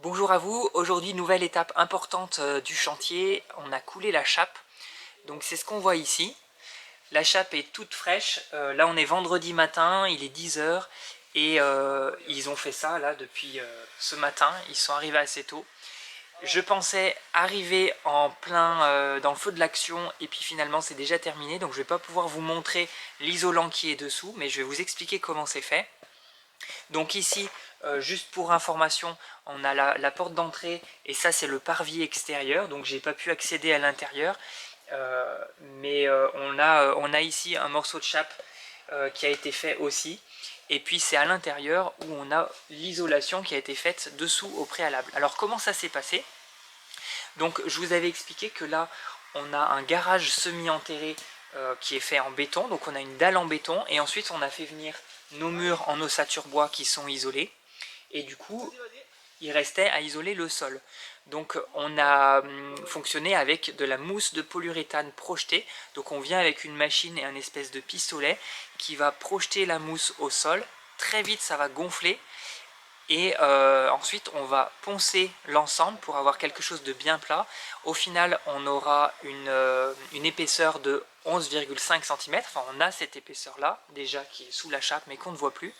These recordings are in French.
Bonjour à vous, aujourd'hui nouvelle étape importante du chantier, on a coulé la chape, donc c'est ce qu'on voit ici. La chape est toute fraîche, là on est vendredi matin, il est 10 h et ils ont fait ça là depuis ce matin, ils sont arrivés assez tôt. Je pensais arriver en plein dans le feu de l'action et puis finalement c'est déjà terminé, donc je ne vais pas pouvoir vous montrer l'isolant qui est dessous, mais je vais vous expliquer comment c'est fait. Donc ici, juste pour information, on a la porte d'entrée et ça c'est le parvis extérieur, donc j'ai pas pu accéder à l'intérieur. Mais on a ici un morceau de chape qui a été fait aussi. Et puis c'est à l'intérieur où on a l'isolation qui a été faite dessous au préalable. Alors comment ça s'est passé? Donc je vous avais expliqué que là on a un garage semi-enterré qui est fait en béton, donc on a une dalle en béton et ensuite on a fait venir nos murs en ossature bois qui sont isolés et du coup il restait à isoler le sol. Donc on a fonctionné avec de la mousse de polyuréthane projetée, donc on vient avec une machine et un espèce de pistolet qui va projeter la mousse au sol, très vite ça va gonfler et ensuite on va poncer l'ensemble pour avoir quelque chose de bien plat. Au final on aura une épaisseur de 11,5 cm, enfin on a cette épaisseur là déjà qui est sous la chape mais qu'on ne voit plus,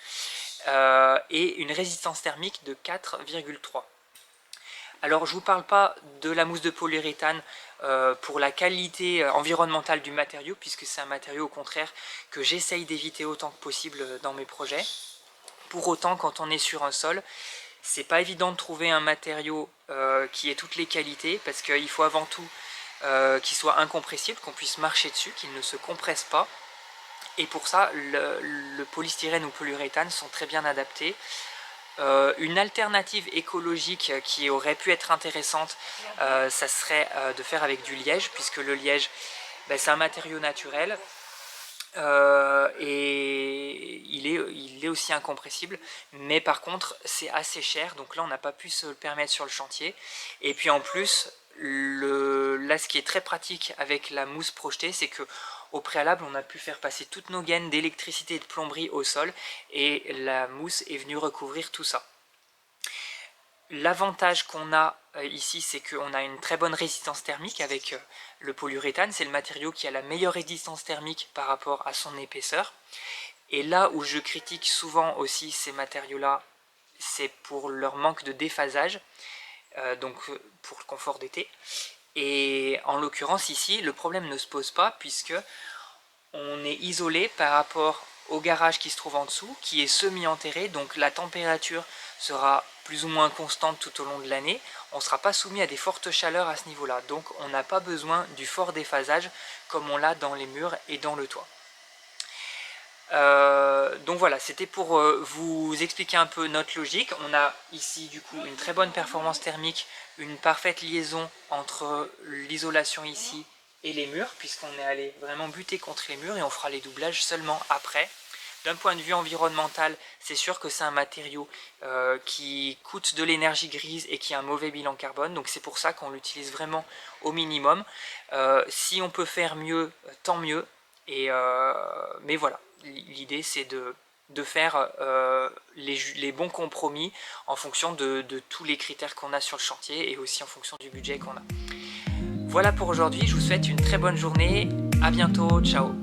et une résistance thermique de 4,3. Alors je ne vous parle pas de la mousse de polyuréthane pour la qualité environnementale du matériau, puisque c'est un matériau au contraire que j'essaye d'éviter autant que possible dans mes projets. Pour autant, quand on est sur un sol, c'est pas évident de trouver un matériau qui ait toutes les qualités, parce qu'il faut avant tout qu'il soit incompressible, qu'on puisse marcher dessus, qu'il ne se compresse pas. Et pour ça, le polystyrène ou polyuréthane sont très bien adaptés. Une alternative écologique qui aurait pu être intéressante, ça serait de faire avec du liège, puisque le liège, c'est un matériau naturel. Et il est aussi incompressible, mais par contre c'est assez cher, donc là on n'a pas pu se le permettre sur le chantier. Et puis en plus, là ce qui est très pratique avec la mousse projetée, c'est que au préalable on a pu faire passer toutes nos gaines d'électricité et de plomberie au sol, et la mousse est venue recouvrir tout ça. L'avantage qu'on a ici, c'est qu'on a une très bonne résistance thermique avec le polyuréthane. C'est le matériau qui a la meilleure résistance thermique par rapport à son épaisseur. Et là où je critique souvent aussi ces matériaux-là, c'est pour leur manque de déphasage, donc pour le confort d'été. Et en l'occurrence ici, le problème ne se pose pas puisque on est isolé par rapport au garage qui se trouve en dessous, qui est semi-enterré, donc la température sera plus ou moins constante tout au long de l'année. On ne sera pas soumis à des fortes chaleurs à ce niveau-là, donc on n'a pas besoin du fort déphasage comme on l'a dans les murs et dans le toit. Donc voilà, c'était pour vous expliquer un peu notre logique. On a ici du coup une très bonne performance thermique, une parfaite liaison entre l'isolation ici et les murs, puisqu'on est allé vraiment buter contre les murs et on fera les doublages seulement après. D'un point de vue environnemental, c'est sûr que c'est un matériau qui coûte de l'énergie grise et qui a un mauvais bilan carbone, donc c'est pour ça qu'on l'utilise vraiment au minimum. Si on peut faire mieux, tant mieux. Mais voilà, l'idée c'est de faire les bons compromis en fonction de tous les critères qu'on a sur le chantier et aussi en fonction du budget qu'on a. Voilà pour aujourd'hui, je vous souhaite une très bonne journée, à bientôt, ciao.